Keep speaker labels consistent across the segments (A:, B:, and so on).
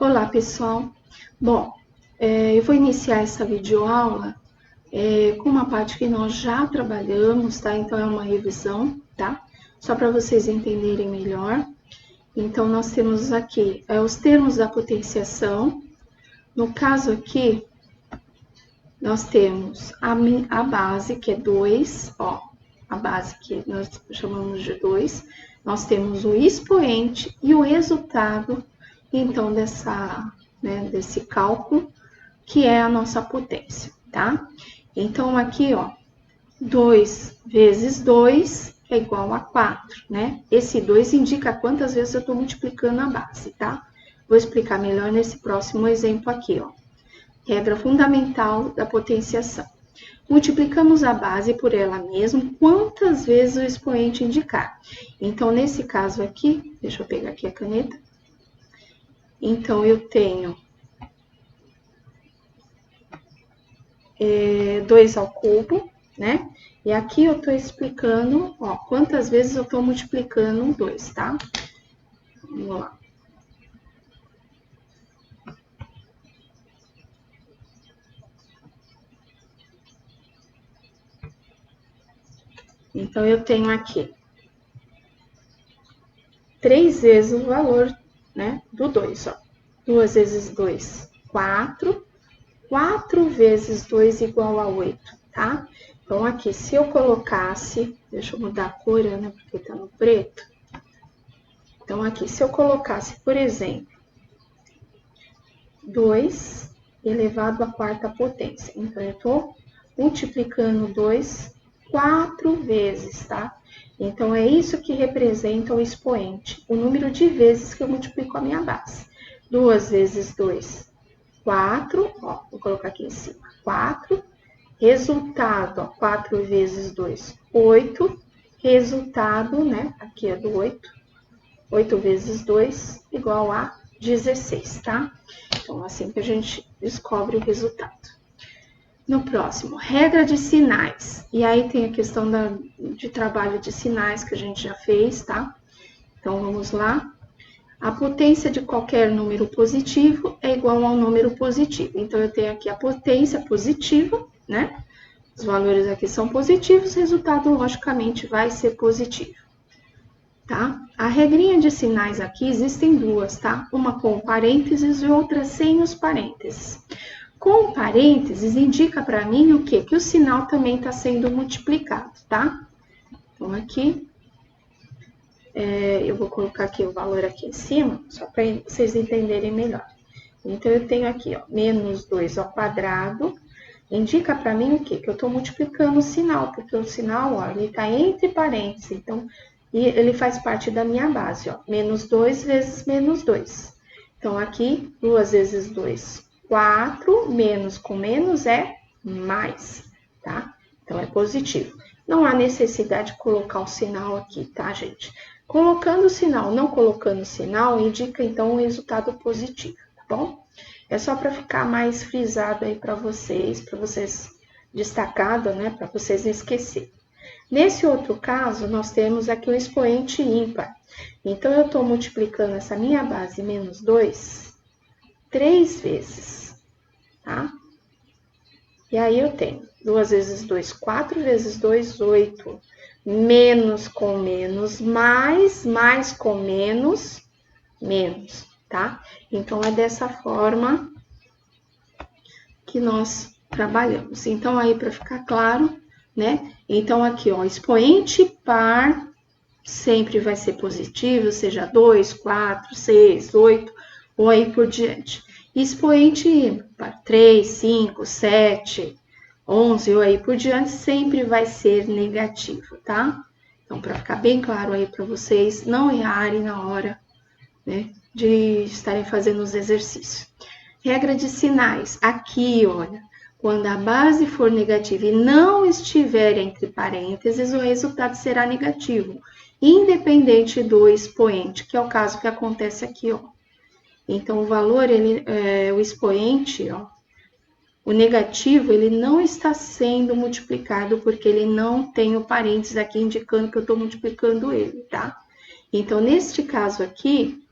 A: Olá, pessoal. Bom, eu vou iniciar essa videoaula com uma parte que nós já trabalhamos, tá? Então, é uma revisão, tá? Só para vocês entenderem melhor. Então, nós temos aqui os termos da potenciação. No caso aqui, nós temos a base, que é 2, ó, a base que nós chamamos de 2. Nós temos o expoente e o resultado, então, desse cálculo, que é a nossa potência, tá? Então, aqui, ó, 2 vezes 2 é igual a 4, né? Esse 2 indica quantas vezes eu estou multiplicando a base, tá? Vou explicar melhor nesse próximo exemplo aqui, ó. Regra fundamental da potenciação. Multiplicamos a base por ela mesma quantas vezes o expoente indicar. Então, nesse caso aqui, deixa eu pegar aqui a caneta. Então, eu tenho 2 ao cubo, né? E aqui eu tô explicando, ó, quantas vezes eu tô multiplicando 2, tá? Vamos lá. Então, eu tenho aqui 3 vezes o valor, né, do 2, ó. 2 vezes 2, 4. 4 vezes 2 igual a 8, tá? Então, aqui, se eu colocasse... Deixa eu mudar a cor, né, porque tá no preto. Então, aqui, se eu colocasse, por exemplo, 2 elevado à quarta potência. Então, eu tô multiplicando 2 4 vezes, tá? Então, é isso que representa o expoente, o número de vezes que eu multiplico a minha base. 2 vezes 2, 4, ó, vou colocar aqui em cima, 4. Resultado, ó, 4 vezes 2, 8. Resultado, né, aqui é do 8. 8 vezes 2 igual a 16, tá? Então, assim que a gente descobre o resultado. No próximo, regra de sinais. E aí tem a questão de trabalho de sinais que a gente já fez, tá? Então, vamos lá. A potência de qualquer número positivo é igual ao número positivo. Então, eu tenho aqui a potência positiva, né? Os valores aqui são positivos, o resultado, logicamente, vai ser positivo. Tá? A regrinha de sinais aqui existem duas, tá? Uma com parênteses e outra sem os parênteses. Com parênteses indica para mim o quê? Que o sinal também está sendo multiplicado, tá? Então, aqui, eu vou colocar aqui o valor aqui em cima, só para vocês entenderem melhor. Então, eu tenho aqui, ó, menos 2 ao quadrado, indica para mim o quê? Que eu estou multiplicando o sinal, porque o sinal, ó, ele está entre parênteses, então, e ele faz parte da minha base, ó, menos 2 vezes menos 2. Então, aqui, 2 vezes 2, 4, menos com menos é mais, tá? Então, é positivo. Não há necessidade de colocar o sinal aqui, tá, gente? Colocando o sinal, não colocando o sinal, indica, então, um resultado positivo, tá bom? É só para ficar mais frisado aí para vocês destacado, né, para vocês não esquecerem. Nesse outro caso, nós temos aqui um expoente ímpar. Então, eu estou multiplicando essa minha base menos 2 3 vezes, tá? E aí, eu tenho 2 vezes 2, 4 vezes 2, 8. Menos com menos, mais com menos, menos, tá? Então, é dessa forma que nós trabalhamos. Então, aí, para ficar claro, né? Então, aqui, ó, expoente par sempre vai ser positivo, seja 2, 4, 6, 8, ou aí por diante. Expoente ímpar, 3, 5, 7, 11, ou aí por diante, sempre vai ser negativo, tá? Então, para ficar bem claro aí para vocês não errarem na hora, né, de estarem fazendo os exercícios. Regra de sinais. Aqui, olha, quando a base for negativa e não estiver entre parênteses, o resultado será negativo, independente do expoente, que é o caso que acontece aqui, ó. Então, o valor, o expoente, ó, o negativo, ele não está sendo multiplicado porque ele não tem o parênteses aqui indicando que eu estou multiplicando ele, tá? Então, neste caso aqui,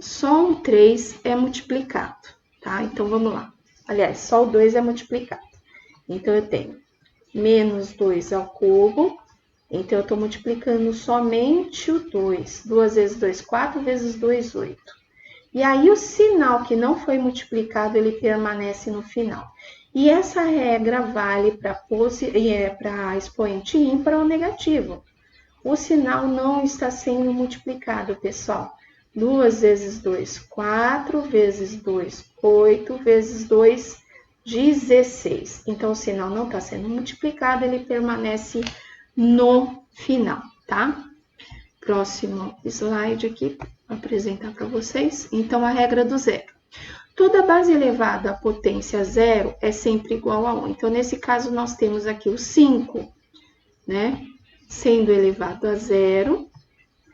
A: só o 3 é multiplicado, tá? Então, vamos lá. Aliás, só o 2 é multiplicado. Então, eu tenho menos 2 ao cubo. Então, eu tô multiplicando somente o 2. 2 vezes 2, 4 vezes 2, 8. E aí, o sinal que não foi multiplicado, ele permanece no final. E essa regra vale para expoente ímpar ou negativo. O sinal não está sendo multiplicado, pessoal. 2 vezes 2, 4 vezes 2, 8 vezes 2, 16. Então, o sinal não está sendo multiplicado, ele permanece no final, tá? Próximo slide aqui, vou apresentar para vocês. Então, a regra do zero. Toda base elevada à potência zero é sempre igual a 1. Então, nesse caso, nós temos aqui o 5, né? Sendo elevado a zero,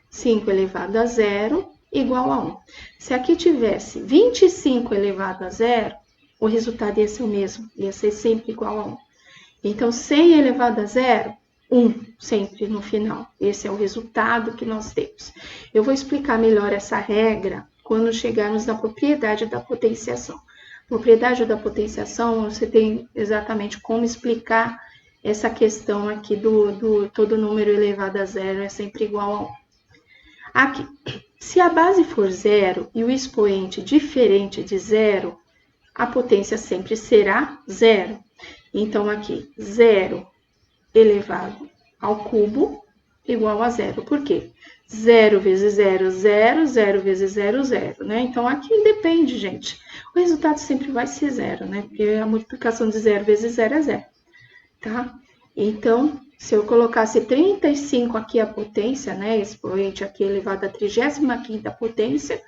A: 5 elevado a zero, igual a 1. Se aqui tivesse 25 elevado a zero, o resultado ia ser o mesmo, ia ser sempre igual a 1. Então, 100 elevado a zero, 1 sempre no final. Esse é o resultado que nós temos. Eu vou explicar melhor essa regra quando chegarmos na propriedade da potenciação. Propriedade da potenciação, você tem exatamente como explicar essa questão aqui do todo número elevado a zero é sempre igual a 1. Aqui, se a base for zero e o expoente diferente de zero, a potência sempre será zero. Então, aqui, 0 elevado ao cubo igual a zero. Por quê? 0 vezes 0, 0, 0 vezes 0, 0, né? Então, aqui depende, gente. O resultado sempre vai ser zero, né? Porque a multiplicação de 0 vezes 0 é zero, tá? Então, se eu colocasse 35 aqui a potência, né? Expoente aqui elevado à 35ª potência,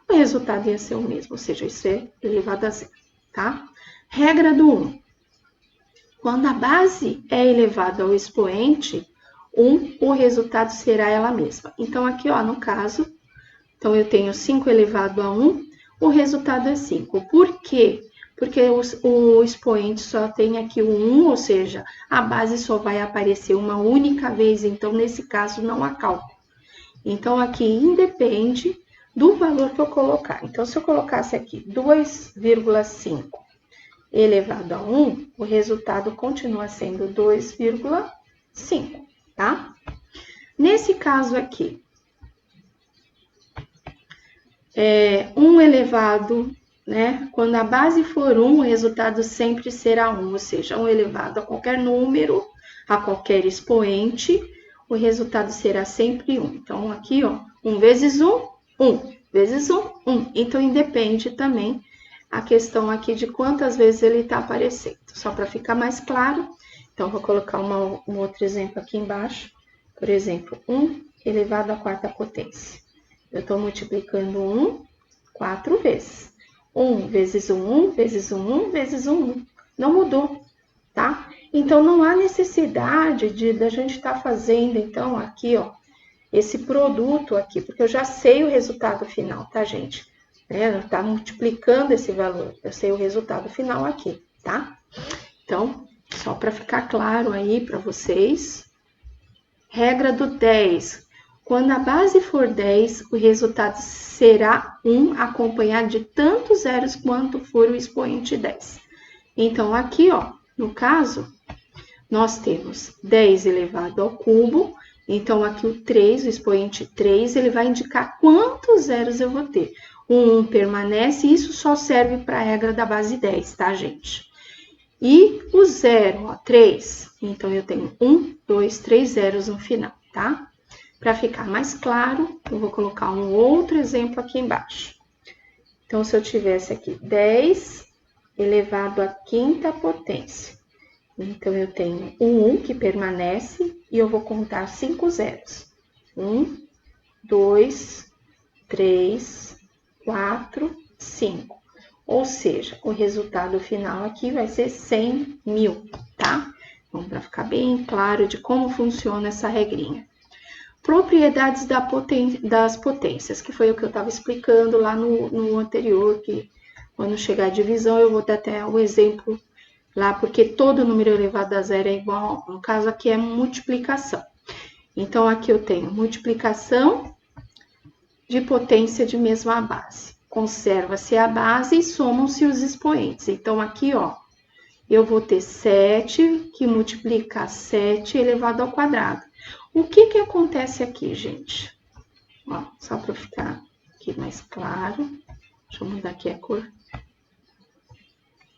A: o resultado ia ser o mesmo, ou seja, isso é elevado a zero, tá? Regra do 1. Quando a base é elevada ao expoente 1, o resultado será ela mesma. Então, aqui, ó, no caso, então eu tenho 5 elevado a 1, o resultado é 5. Por quê? Porque o expoente só tem aqui o 1, ou seja, a base só vai aparecer uma única vez, então, nesse caso, não há cálculo. Então, aqui independe do valor que eu colocar. Então, se eu colocasse aqui 2,5 elevado a 1, o resultado continua sendo 2,5, tá? Nesse caso aqui, 1 elevado, né? Quando a base for 1, o resultado sempre será 1, ou seja, 1 elevado a qualquer número, a qualquer expoente, o resultado será sempre 1. Então, aqui, ó, 1 vezes 1, 1 vezes 1, 1. Então, independe também a questão aqui de quantas vezes ele está aparecendo. Só para ficar mais claro, então, vou colocar um outro exemplo aqui embaixo. Por exemplo, 1 elevado à 4ª potência. Eu estou multiplicando 1 4 vezes. 1 vezes 1, 1 vezes 1, 1 vezes 1, 1. Não mudou, tá? Então, não há necessidade da gente estar fazendo, então, aqui, ó, esse produto aqui, porque eu já sei o resultado final, tá, gente? Tá multiplicando esse valor, eu sei o resultado final aqui, tá? Então, só para ficar claro aí para vocês. Regra do 10. Quando a base for 10, o resultado será 1, acompanhado de tantos zeros quanto for o expoente 10. Então, aqui, ó, no caso, nós temos 10 elevado ao cubo. Então, aqui o 3, o expoente 3, ele vai indicar quantos zeros eu vou ter. O 1 permanece, e isso só serve para a regra da base 10, tá, gente? E o 0, ó, 3. Então, eu tenho 1, 2, 3 zeros no final, tá? Para ficar mais claro, eu vou colocar um outro exemplo aqui embaixo. Então, se eu tivesse aqui 10 elevado à 5ª potência. Então, eu tenho o 1 que permanece e eu vou contar 5 zeros. 1, 2, 3, 4, 5. Ou seja, o resultado final aqui vai ser 100.000, tá? Então, para ficar bem claro de como funciona essa regrinha. Propriedades das potências, que foi o que eu estava explicando lá no anterior, que quando chegar a divisão eu vou dar até o exemplo lá, porque todo número elevado a zero é igual, no caso aqui é multiplicação. Então, aqui eu tenho multiplicação de potência de mesma base. Conserva-se a base e somam-se os expoentes. Então, aqui, ó, eu vou ter 7 que multiplica 7 elevado ao quadrado. O que que acontece aqui, gente? Ó, só para ficar aqui mais claro. Deixa eu mudar aqui a cor.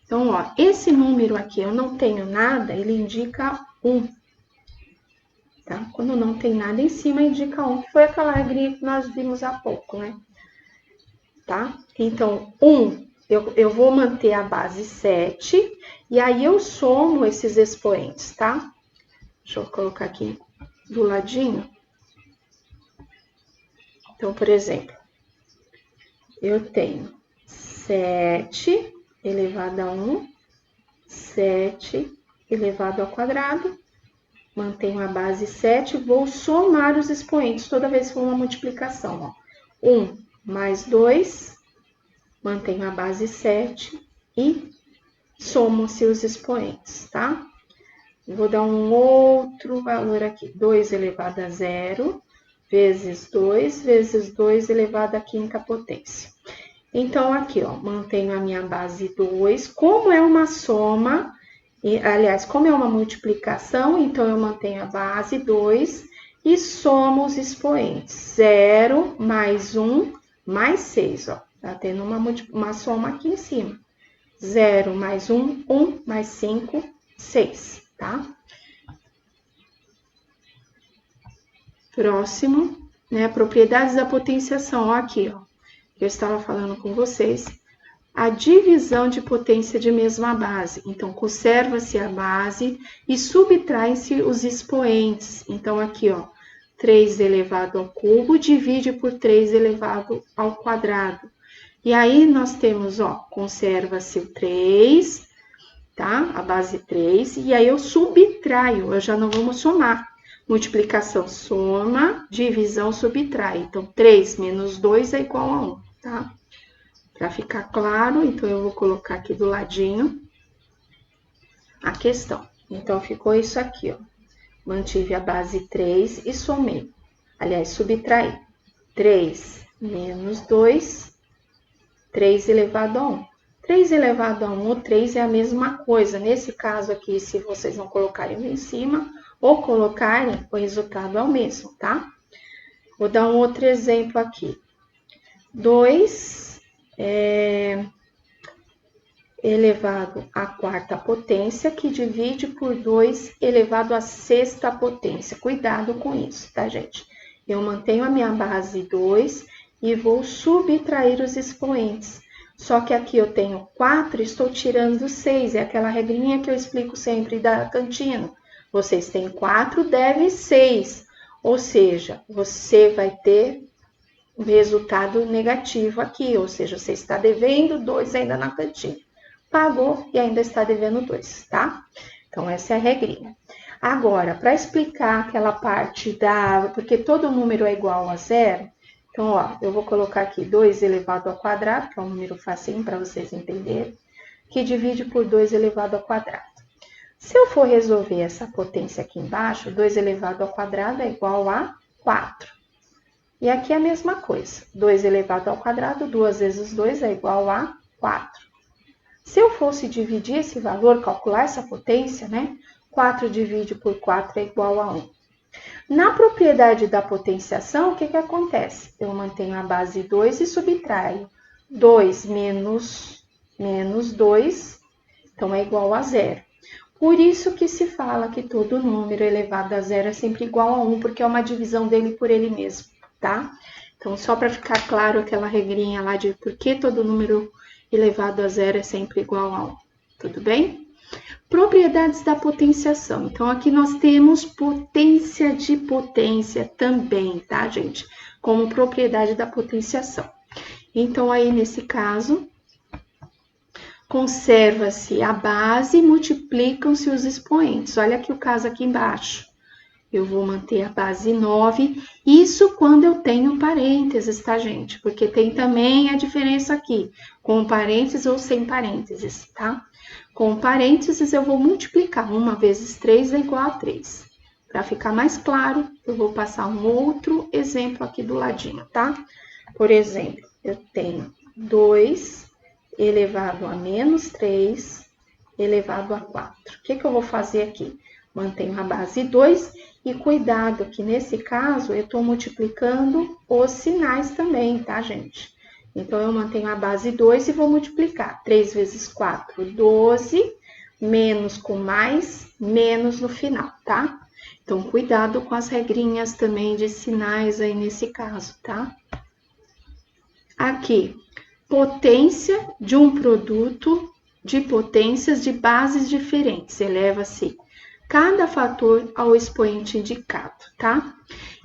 A: Então, ó, esse número aqui, eu não tenho nada, ele indica 1. Tá? Quando não tem nada em cima, indica 1, que foi aquela regrinha que nós vimos há pouco, né? Tá? Então, 1, eu vou manter a base 7, e aí eu somo esses expoentes, tá? Deixa eu colocar aqui do ladinho. Então, por exemplo, eu tenho 7 elevado a 1, 7 elevado ao quadrado, mantenho a base 7, vou somar os expoentes toda vez que for uma multiplicação, ó. 1 mais 2, mantenho a base 7 e somam-se os expoentes, tá? Vou dar um outro valor aqui, 2 elevado a 0, vezes 2 elevado à quinta potência. Então, aqui, ó, mantenho a minha base 2, como é uma soma, aliás, como é uma multiplicação, então eu mantenho a base 2 e somo os expoentes. 0 mais 1 mais 6, ó. Tá tendo uma soma aqui em cima. 0 mais 1, 1 mais 5, 6, tá? Próximo, né? Propriedades da potenciação, ó, aqui, ó. Eu estava falando com vocês. A divisão de potência de mesma base. Então, conserva-se a base e subtraem-se os expoentes. Então, aqui, ó, 3 elevado ao cubo divide por 3 elevado ao quadrado. E aí, nós temos, ó, conserva-se o 3, tá? A base 3. E aí, eu subtraio, eu já não vou somar. Multiplicação soma, divisão subtrai. Então, 3 menos 2 é igual a 1, tá? Para ficar claro, então eu vou colocar aqui do ladinho a questão. Então, ficou isso aqui, ó. Mantive a base 3 e somei. Aliás, subtraí. 3 menos 2, 3 elevado a 1. 3 elevado a 1, o 3 é a mesma coisa. Nesse caso aqui, se vocês não colocarem em cima ou colocarem, o resultado é o mesmo, tá? Vou dar um outro exemplo aqui. 2 elevado à quarta potência, que divide por 2 elevado à sexta potência. Cuidado com isso, tá, gente? Eu mantenho a minha base 2 e vou subtrair os expoentes. Só que aqui eu tenho 4, estou tirando 6. É aquela regrinha que eu explico sempre da cantina. Vocês têm 4, deve 6. Ou seja, você vai ter um resultado negativo aqui. Ou seja, você está devendo 2 ainda na cantina. Pagou e ainda está devendo 2, tá? Então, essa é a regrinha. Agora, para explicar aquela parte da... Porque todo número é igual a 0. Então, ó, eu vou colocar aqui 2 elevado ao quadrado, que é um número facinho para vocês entenderem, que divide por 2 elevado ao quadrado. Se eu for resolver essa potência aqui embaixo, 2 elevado ao quadrado é igual a 4. E aqui é a mesma coisa. 2 elevado ao quadrado, 2 vezes 2 é igual a 4. Se eu fosse dividir esse valor, calcular essa potência, né? 4 divide por 4 é igual a 1. Na propriedade da potenciação, o que que acontece? Eu mantenho a base 2 e subtraio. 2 menos 2, então é igual a 0. Por isso que se fala que todo número elevado a 0 é sempre igual a 1, porque é uma divisão dele por ele mesmo, tá? Então, só para ficar claro aquela regrinha lá de por que todo número elevado a 0 é sempre igual a 1, tudo bem? Propriedades da potenciação. Então, aqui nós temos potência de potência também, tá, gente? Como propriedade da potenciação. Então, aí, nesse caso, conserva-se a base e multiplicam-se os expoentes. Olha aqui o caso aqui embaixo. Eu vou manter a base 9, isso quando eu tenho parênteses, tá, gente? Porque tem também a diferença aqui, com parênteses ou sem parênteses, tá? Com parênteses, eu vou multiplicar 1 vezes 3 é igual a 3. Para ficar mais claro, eu vou passar um outro exemplo aqui do ladinho, tá? Por exemplo, eu tenho 2 elevado a menos 3 elevado a 4. O que eu vou fazer aqui? Mantenho a base 2 e cuidado que nesse caso eu estou multiplicando os sinais também, tá, gente? Então, eu mantenho a base 2 e vou multiplicar. 3 vezes 4, 12, menos com mais, menos no final, tá? Então, cuidado com as regrinhas também de sinais aí nesse caso, tá? Aqui, potência de um produto de potências de bases diferentes. Eleva-se cada fator ao expoente indicado, tá?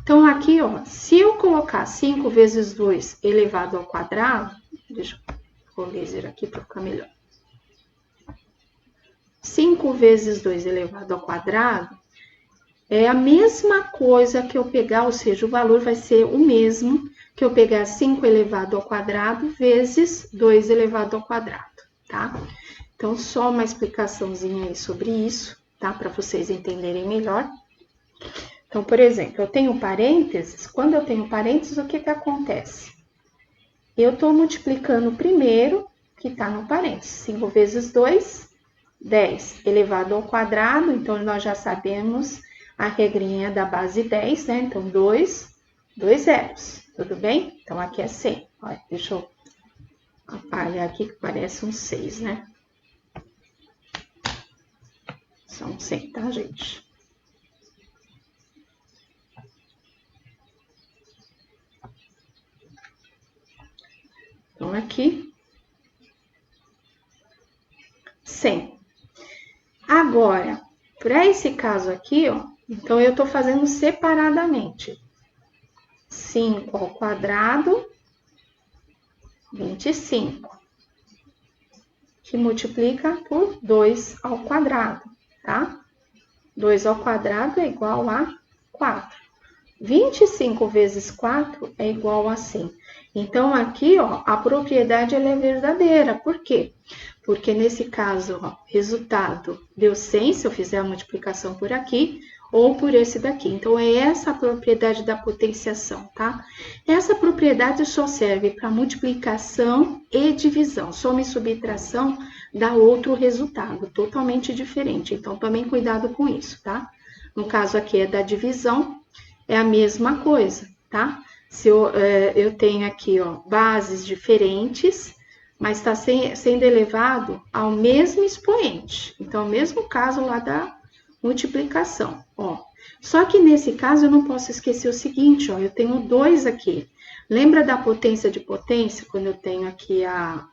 A: Então, aqui, ó, se eu colocar 5 vezes 2 elevado ao quadrado, deixa eu pôr o laser aqui para ficar melhor. 5 vezes 2 elevado ao quadrado é a mesma coisa que eu pegar, ou seja, o valor vai ser o mesmo que eu pegar 5 elevado ao quadrado vezes 2 elevado ao quadrado, tá? Então, só uma explicaçãozinha aí sobre isso, tá? Para vocês entenderem melhor. Então, por exemplo, eu tenho parênteses. Quando eu tenho parênteses, o que acontece? Eu estou multiplicando o primeiro que está no parênteses. 5 vezes 2, 10 elevado ao quadrado. Então, nós já sabemos a regrinha da base 10, né? Então, 2 zeros, tudo bem? Então, aqui é 100. Olha, deixa eu apagar aqui que parece um 6, né? São 100, tá, gente? Então, aqui, 100. Agora, para esse caso aqui, ó, então eu tô fazendo separadamente. 5 ao quadrado, 25. Que multiplica por 2 ao quadrado, tá? 2 ao quadrado é igual a 4. 25 vezes 4 é igual a 100. Então, aqui, ó, a propriedade ela é verdadeira. Por quê? Porque nesse caso, ó, resultado deu 100, se eu fizer a multiplicação por aqui, ou por esse daqui. Então, é essa a propriedade da potenciação, tá? Essa propriedade só serve para multiplicação e divisão. Soma e subtração dá outro resultado, totalmente diferente. Então, tomem cuidado com isso, tá? No caso aqui é da divisão, é a mesma coisa, tá? Se eu tenho aqui, ó, bases diferentes, mas está sendo elevado ao mesmo expoente. Então, é o mesmo caso lá da multiplicação, ó. Só que nesse caso eu não posso esquecer o seguinte, ó, eu tenho 2 aqui. Lembra da potência de potência, quando eu tenho aqui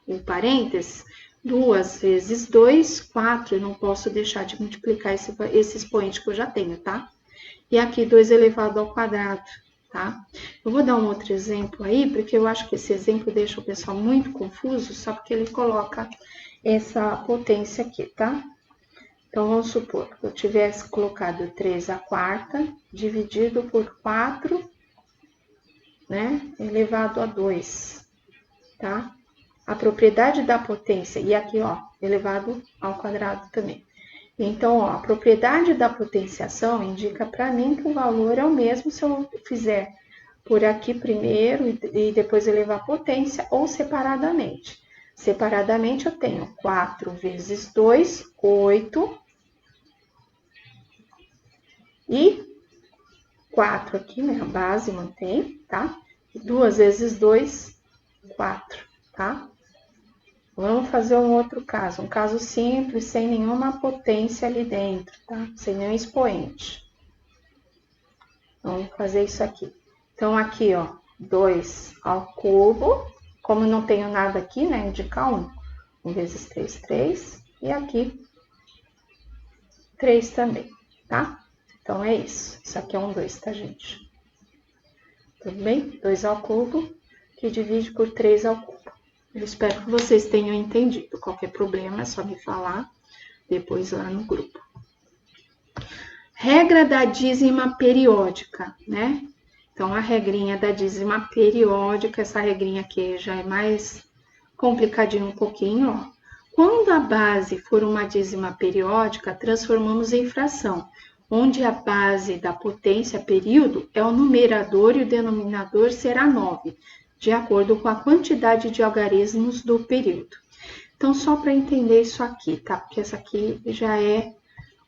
A: o parênteses? 2 vezes 2, 4, eu não posso deixar de multiplicar esse expoente que eu já tenho, tá? E aqui 2 elevado ao quadrado, tá? Eu vou dar um outro exemplo aí, porque eu acho que esse exemplo deixa o pessoal muito confuso, só porque ele coloca essa potência aqui, tá? Então, vamos supor que eu tivesse colocado 3 à quarta, dividido por 4, né? Elevado a 2, tá? A propriedade da potência, e aqui, ó, elevado ao quadrado também. Então, ó, a propriedade da potenciação indica para mim que o valor é o mesmo se eu fizer por aqui primeiro e depois elevar a potência ou separadamente. Separadamente, eu tenho 4 vezes 2, 8. E 4 aqui, né? A base mantém, tá? 2 vezes 2, 4, tá? Vamos fazer um outro caso, um caso simples, sem nenhuma potência ali dentro, tá? Sem nenhum expoente. Vamos fazer isso aqui. Então, aqui, ó, 2 ao cubo, como não tenho nada aqui, né, indica 1. 1 vezes 3, 3, e aqui 3 também, tá? Então, é isso. Isso aqui é um 2, tá, gente? Tudo bem? 2 ao cubo, que divide por 3 ao cubo. Eu espero que vocês tenham entendido. Qualquer problema é só me falar depois lá no grupo. Regra da dízima periódica, né? Então, a regrinha da dízima periódica, essa regrinha aqui já é mais complicadinha um pouquinho, ó. Quando a base for uma dízima periódica, transformamos em fração, onde a base da potência período é o numerador e o denominador será 9. de acordo com a quantidade de algarismos do período. Então, só para entender isso aqui, tá? Porque essa aqui já é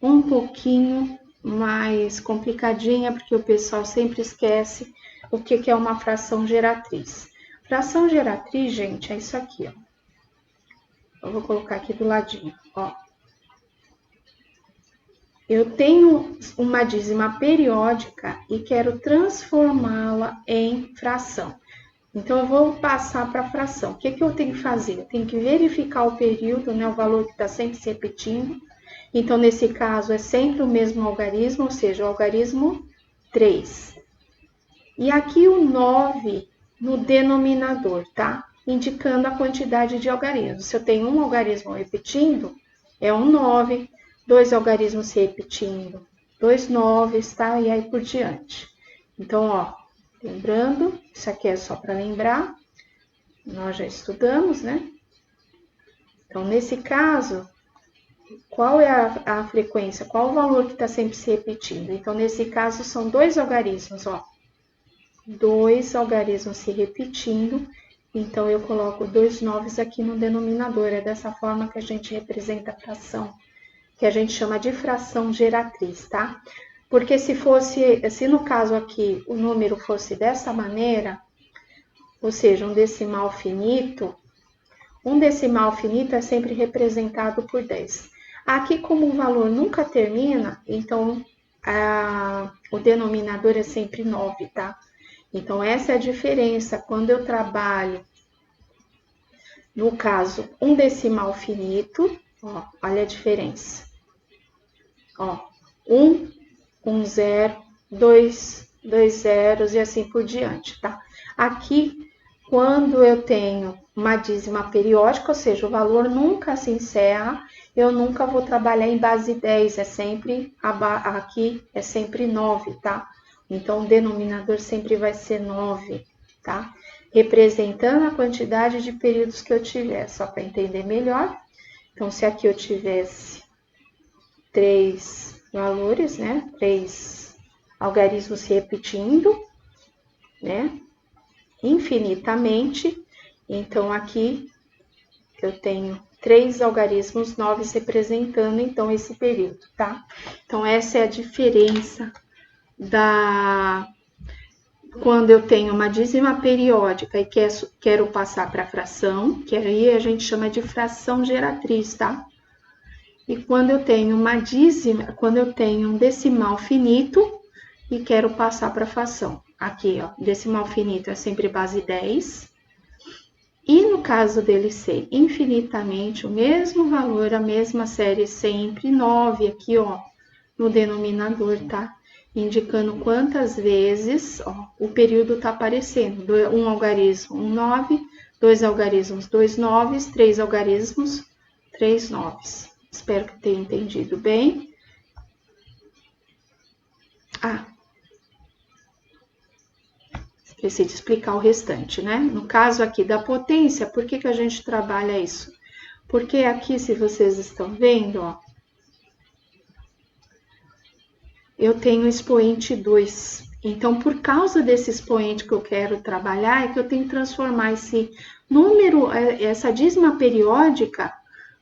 A: um pouquinho mais complicadinha, porque o pessoal sempre esquece o que é uma fração geratriz. Fração geratriz, gente, é isso aqui, ó. Eu vou colocar aqui do ladinho, ó. Eu tenho uma dízima periódica e quero transformá-la em fração. Então, eu vou passar para a fração. O que eu tenho que fazer? Eu tenho que verificar o período, né, o valor que está sempre se repetindo. Então, nesse caso, é sempre o mesmo algarismo, ou seja, o algarismo 3. E aqui o 9 no denominador, tá? Indicando a quantidade de algarismos. Se eu tenho um algarismo repetindo, é um 9, 2 algarismos se repetindo, 2 9, tá? E aí por diante. Então, ó, lembrando, isso aqui é só para lembrar, nós já estudamos, né? Então, nesse caso, qual é a frequência? Qual o valor que está sempre se repetindo? Então, nesse caso, são 2 algarismos, ó. 2 algarismos se repetindo, então eu coloco 2 noves aqui no denominador. É dessa forma que a gente representa a fração, que a gente chama de fração geratriz, tá? Porque se no caso aqui o número fosse dessa maneira, ou seja, um decimal finito é sempre representado por 10. Aqui, como o valor nunca termina, então o denominador é sempre 9, tá? Então, essa é a diferença quando eu trabalho, no caso, um decimal finito, ó, olha a diferença. Ó, 1 0, 2 zeros e assim por diante, tá? Aqui, quando eu tenho uma dízima periódica, ou seja, o valor nunca se encerra, eu nunca vou trabalhar em base 10, é sempre, aqui é sempre 9, tá? Então, o denominador sempre vai ser 9, tá? Representando a quantidade de períodos que eu tiver, só para entender melhor. Então, se aqui eu tivesse 3 valores, né? 3 algarismos se repetindo, né? Infinitamente. Então, aqui eu tenho 3 algarismos 9 representando, então, esse período, tá? Então, essa é a diferença quando eu tenho uma dízima periódica e quero passar para fração, que aí a gente chama de fração geratriz, tá? E quando eu tenho quando eu tenho um decimal finito e quero passar para fração. Aqui, ó, decimal finito é sempre base 10. E no caso dele ser infinitamente o mesmo valor, a mesma série sempre 9, aqui, ó, no denominador, tá? Indicando quantas vezes, ó, o período tá aparecendo. Um algarismo, 9, 2 algarismos, 2 noves, 3 algarismos, 3 noves. Espero que tenha entendido bem. Esqueci de explicar o restante, né? No caso aqui da potência, por que a gente trabalha isso? Porque aqui, se vocês estão vendo, ó, eu tenho expoente 2. Então, por causa desse expoente que eu quero trabalhar, é que eu tenho que transformar esse número, essa dízima periódica,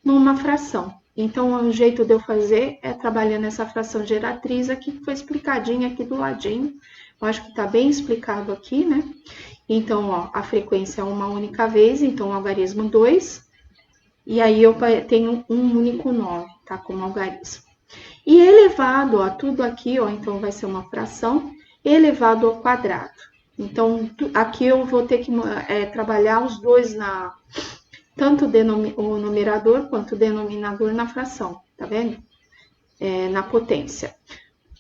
A: numa fração. Então, o jeito de eu fazer é trabalhando essa fração geratriz aqui, que foi explicadinha aqui do ladinho. Eu acho que tá bem explicado aqui, né? Então, ó, a frequência é uma única vez, então, algarismo 2. E aí, eu tenho um único 9, tá? Como algarismo. E elevado a tudo aqui, ó, então vai ser uma fração elevado ao quadrado. Então, aqui eu vou ter que trabalhar os dois tanto o numerador quanto o denominador na fração, tá vendo? Na potência.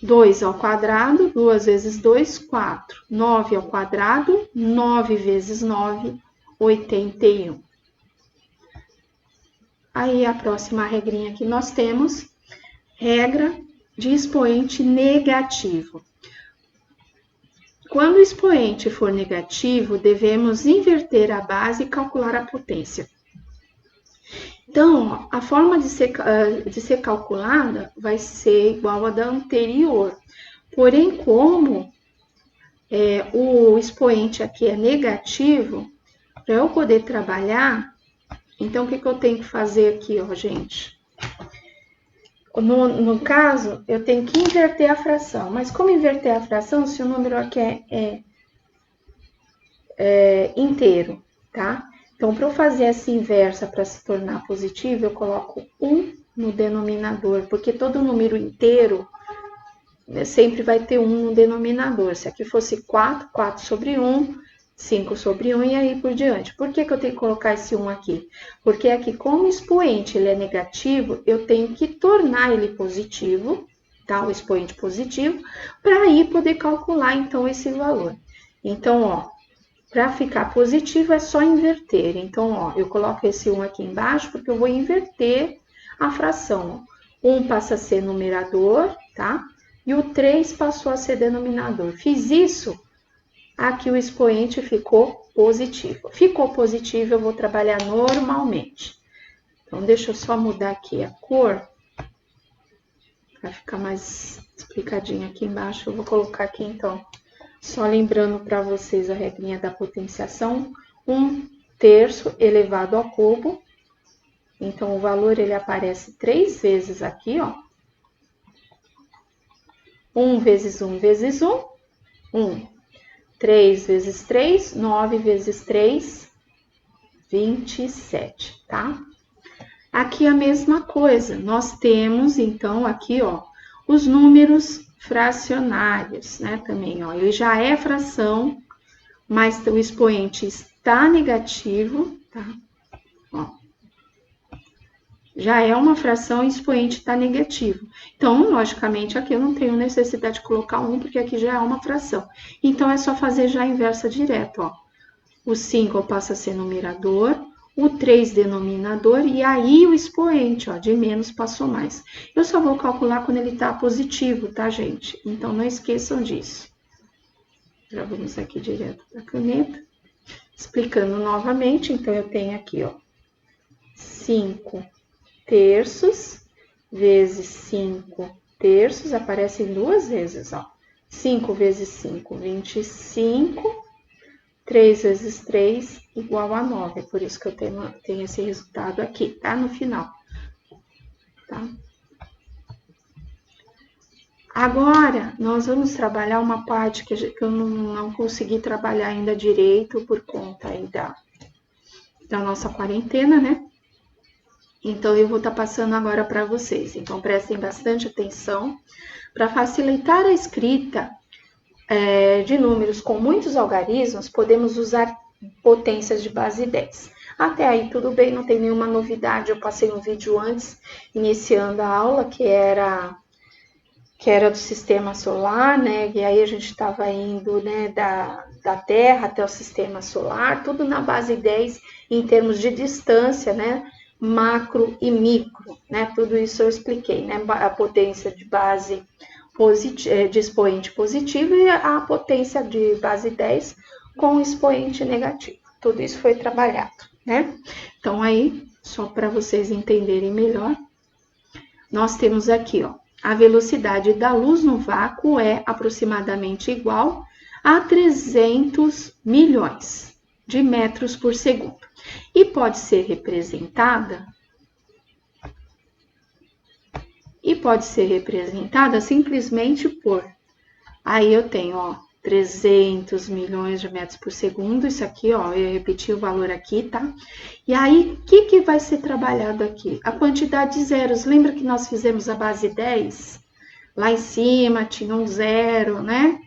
A: 2 ao quadrado, 2 vezes 2, 4. 9 ao quadrado, 9 vezes 9, 81. Aí, a próxima regrinha que nós temos, regra de expoente negativo. Quando o expoente for negativo, devemos inverter a base e calcular a potência. Então, a forma de ser calculada vai ser igual à da anterior. Porém, como o expoente aqui é negativo, para eu poder trabalhar, então o que eu tenho que fazer aqui, ó, gente? No caso, eu tenho que inverter a fração. Mas como inverter a fração se o número aqui é inteiro, tá? Então, para eu fazer essa inversa para se tornar positivo, eu coloco 1 no denominador, porque todo número inteiro, né, sempre vai ter 1 no denominador. Se aqui fosse 4, 4 sobre 1, 5 sobre 1 e aí por diante. Por que eu tenho que colocar esse 1 aqui? Porque aqui, como o expoente ele é negativo, eu tenho que tornar ele positivo, tá? O expoente positivo, para aí poder calcular, então, esse valor. Então, ó, para ficar positivo é só inverter. Então, ó, eu coloco esse 1 aqui embaixo porque eu vou inverter a fração. 1 passa a ser numerador, tá? E o 3 passou a ser denominador. Fiz isso, aqui o expoente ficou positivo. Ficou positivo, eu vou trabalhar normalmente. Então, deixa eu só mudar aqui a cor, para ficar mais explicadinho aqui embaixo. Eu vou colocar aqui, então, só lembrando para vocês a regrinha da potenciação, 1/3 elevado ao cubo. Então, o valor ele aparece 3 vezes aqui, ó. 1 vezes 1 vezes 1, 1. 3 vezes 3, 9 vezes 3, 27, tá? Aqui a mesma coisa, nós temos, então, aqui, ó, os números fracionários, né, também, ó. Ele já é fração, mas o expoente está negativo, tá? Ó. Já é uma fração e o expoente está negativo. Então, logicamente, aqui eu não tenho necessidade de colocar 1, porque aqui já é uma fração. Então, é só fazer já a inversa direto, ó. O 5 passa a ser numerador, o 3 denominador, e aí o expoente, ó, de menos passou mais. Eu só vou calcular quando ele tá positivo, tá, gente? Então, não esqueçam disso. Já vamos aqui direto para a caneta. Explicando novamente, então, eu tenho aqui, ó, 5/3 vezes 5/3, aparecem 2 vezes, ó. 5 vezes 5, 25. 3 vezes 3 igual a 9. É por isso que eu tenho esse resultado aqui, tá? No final. Tá? Agora, nós vamos trabalhar uma parte que eu não consegui trabalhar ainda direito por conta aí da nossa quarentena, né? Então, eu vou estar passando agora para vocês. Então, prestem bastante atenção. Para facilitar a escrita de números com muitos algarismos, podemos usar potências de base 10. Até aí tudo bem, não tem nenhuma novidade. Eu passei um vídeo antes, iniciando a aula, que era do sistema solar, né? E aí a gente estava indo, né, da Terra até o sistema solar, tudo na base 10 em termos de distância, né? Macro e micro, né? Tudo isso eu expliquei, né? A potência de base de expoente positivo e a potência de base 10 com expoente negativo. Tudo isso foi trabalhado, né? Então, aí, só para vocês entenderem melhor, nós temos aqui, ó, a velocidade da luz no vácuo é aproximadamente igual a 300 milhões de metros por segundo. E pode ser representada simplesmente por... Aí eu tenho, ó, 300 milhões de metros por segundo, isso aqui, ó, eu repeti o valor aqui, tá? E aí, o que vai ser trabalhado aqui? A quantidade de zeros, lembra que nós fizemos a base 10? Lá em cima tinha um zero, né?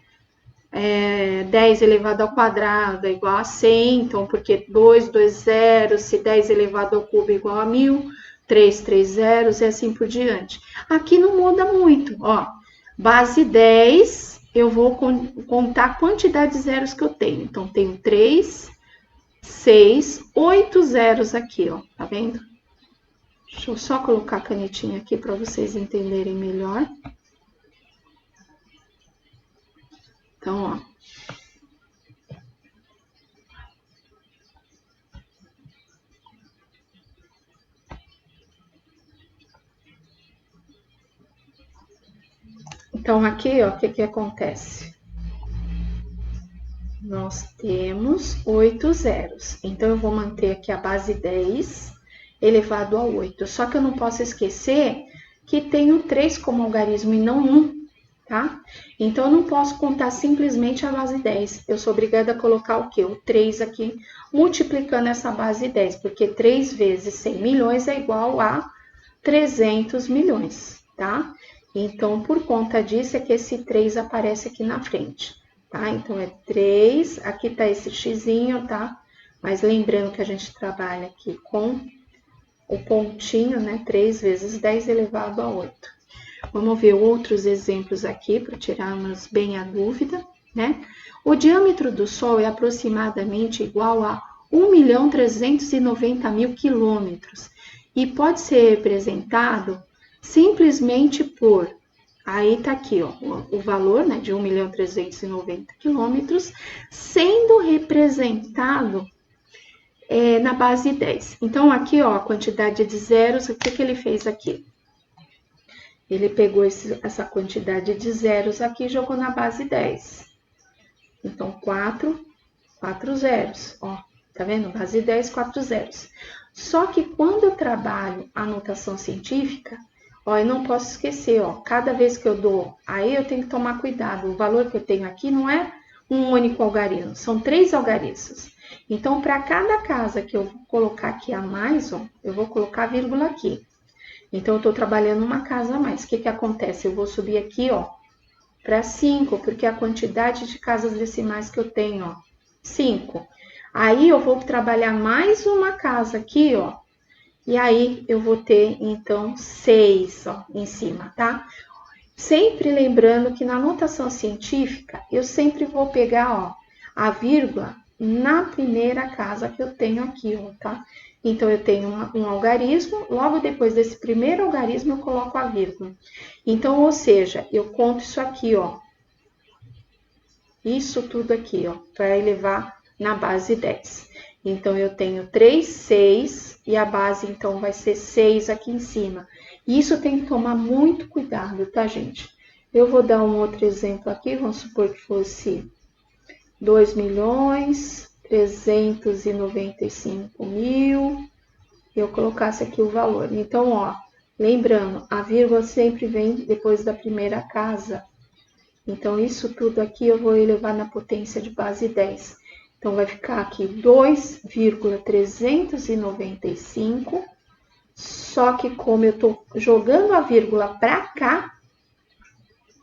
A: 10 elevado ao quadrado é igual a 100, então, porque 2 zeros, se 10 elevado ao cubo é igual a 1000, 3 zeros e assim por diante. Aqui não muda muito, ó, base 10, eu vou contar a quantidade de zeros que eu tenho. Então, tenho 3, 6, 8 zeros aqui, ó, tá vendo? Deixa eu só colocar a canetinha aqui para vocês entenderem melhor. Então, ó. Então, aqui, ó, o que acontece? nós temos 8 zeros. Então, eu vou manter aqui a base 10 elevado a 8. Só que eu não posso esquecer que tenho 3 como algarismo e não 1, tá? Então, eu não posso contar simplesmente a base 10. Eu sou obrigada a colocar o quê? O 3 aqui, multiplicando essa base 10, porque 3 vezes 100 milhões é igual a 300 milhões, tá? Então, por conta disso, é que esse 3 aparece aqui na frente, tá? Então, é 3, aqui tá esse xizinho, tá? Mas lembrando que a gente trabalha aqui com o pontinho, né? 3 vezes 10 elevado a 8. Vamos ver outros exemplos aqui, para tirarmos bem a dúvida, né? O diâmetro do Sol é aproximadamente igual a 1.390.000 quilômetros e pode ser representado simplesmente por, aí tá aqui, ó, o valor, né, de 1.390.000 quilômetros, sendo representado na base 10. Então, aqui, ó, a quantidade de zeros, o que ele fez aqui? Ele pegou essa quantidade de zeros aqui e jogou na base 10. Então, 4 zeros, ó, tá vendo? Base 10, 4 zeros. Só que quando eu trabalho a notação científica, ó, eu não posso esquecer, ó, cada vez que eu dou, aí eu tenho que tomar cuidado. O valor que eu tenho aqui não é um único algarismo, são 3 algarismos. Então, para cada casa que eu vou colocar aqui a mais, ó, eu vou colocar vírgula aqui. Então, eu estou trabalhando uma casa a mais. O que acontece? Eu vou subir aqui, ó, para 5, porque a quantidade de casas decimais que eu tenho, ó, 5. Aí, eu vou trabalhar mais uma casa aqui, ó, e aí eu vou ter, então, 6, ó, em cima, tá? Sempre lembrando que na notação científica, eu sempre vou pegar, ó, a vírgula na primeira casa que eu tenho aqui, ó, tá? Então, eu tenho um algarismo, logo depois desse primeiro algarismo, eu coloco a vírgula. Então, ou seja, eu conto isso aqui, ó. Isso tudo aqui, ó, para elevar na base 10. Então, eu tenho 3, 6, e a base, então, vai ser 6 aqui em cima. Isso tem que tomar muito cuidado, tá, gente? Eu vou dar um outro exemplo aqui, vamos supor que fosse 2.395.000, eu colocasse aqui o valor. Então, ó, lembrando, a vírgula sempre vem depois da primeira casa. Então, isso tudo aqui eu vou elevar na potência de base 10. Então, vai ficar aqui 2,395, só que como eu tô jogando a vírgula para cá,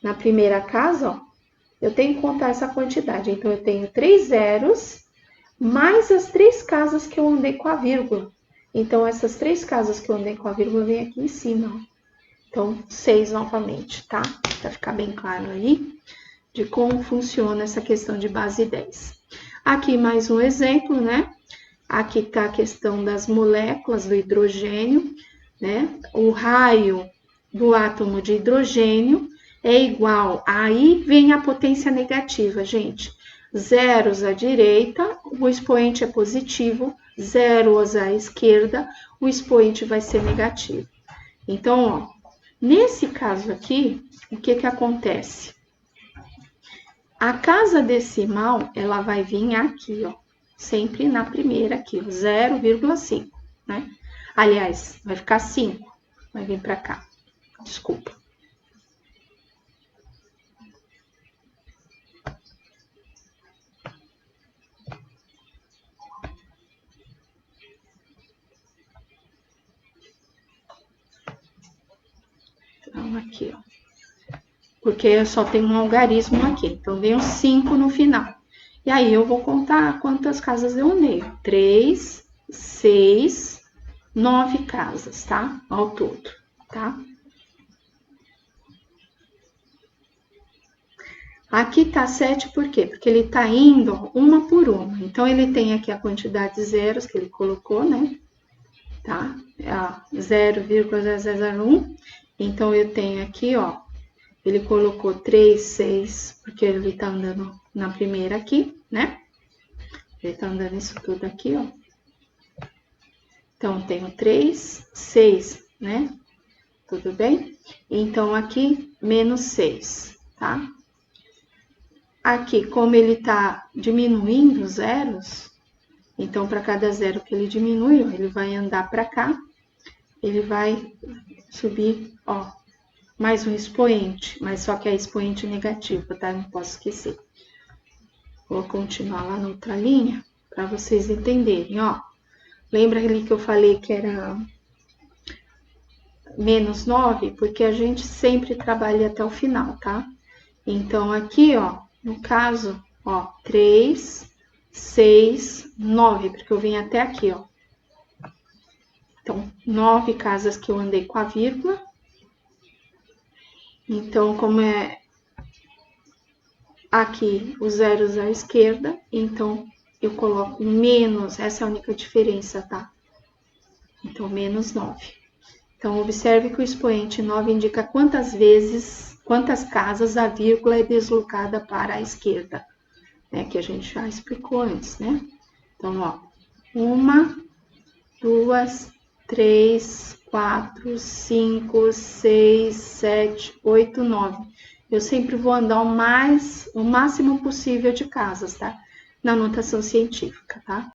A: na primeira casa, ó, eu tenho que contar essa quantidade. Então, eu tenho 3 zeros, mais as 3 casas que eu andei com a vírgula. Então, essas 3 casas que eu andei com a vírgula vem aqui em cima, ó. Então, 6 novamente, tá? Para ficar bem claro aí de como funciona essa questão de base 10. Aqui mais um exemplo, né? Aqui tá a questão das moléculas do hidrogênio, né? O raio do átomo de hidrogênio é igual, aí vem a potência negativa, gente. Zeros à direita, o expoente é positivo, zeros à esquerda, o expoente vai ser negativo. Então, ó, nesse caso aqui, o que acontece? A casa decimal, ela vai vir aqui, ó, sempre na primeira aqui, 0,5, né? Aliás, vai ficar 5, vai vir para cá, desculpa. Então, aqui, ó. Porque só tem um algarismo aqui, então vem o 5 no final. E aí, eu vou contar quantas casas eu andei. 3, 6, 9 casas, tá? Ao todo, tá? Aqui tá 7 por quê? Porque ele tá indo uma por uma. Então, ele tem aqui a quantidade de zeros que ele colocou, né? Tá? 0,0001. Então, eu tenho aqui, ó, ele colocou 3, 6, porque ele tá andando na primeira aqui, né? Ele tá andando isso tudo aqui, ó. Então, tenho 3, 6, né? Tudo bem? Então, aqui, menos 6, tá? Aqui, como ele tá diminuindo os zeros, então, para cada zero que ele diminui, ó, ele vai andar para cá, ele vai subir, ó, mais um expoente, mas só que é expoente negativo, tá? Não posso esquecer. Vou continuar lá na outra linha, para vocês entenderem, ó. Lembra ali que eu falei que era menos 9? Porque a gente sempre trabalha até o final, tá? Então, aqui, ó, no caso, ó, 3, 6, 9, porque eu vim até aqui, ó. Então, 9 casas que eu andei com a vírgula. Então, como é aqui os zeros à esquerda, então eu coloco menos, essa é a única diferença, tá? Então, menos 9. Então, observe que o expoente 9 indica quantas vezes, quantas casas a vírgula é deslocada para a esquerda, né? Que a gente já explicou antes, né? Então, ó, 1, 2, 3, 4, 5, 6, 7, 8, 9. Eu sempre vou andar o máximo possível de casas, tá? Na notação científica, tá?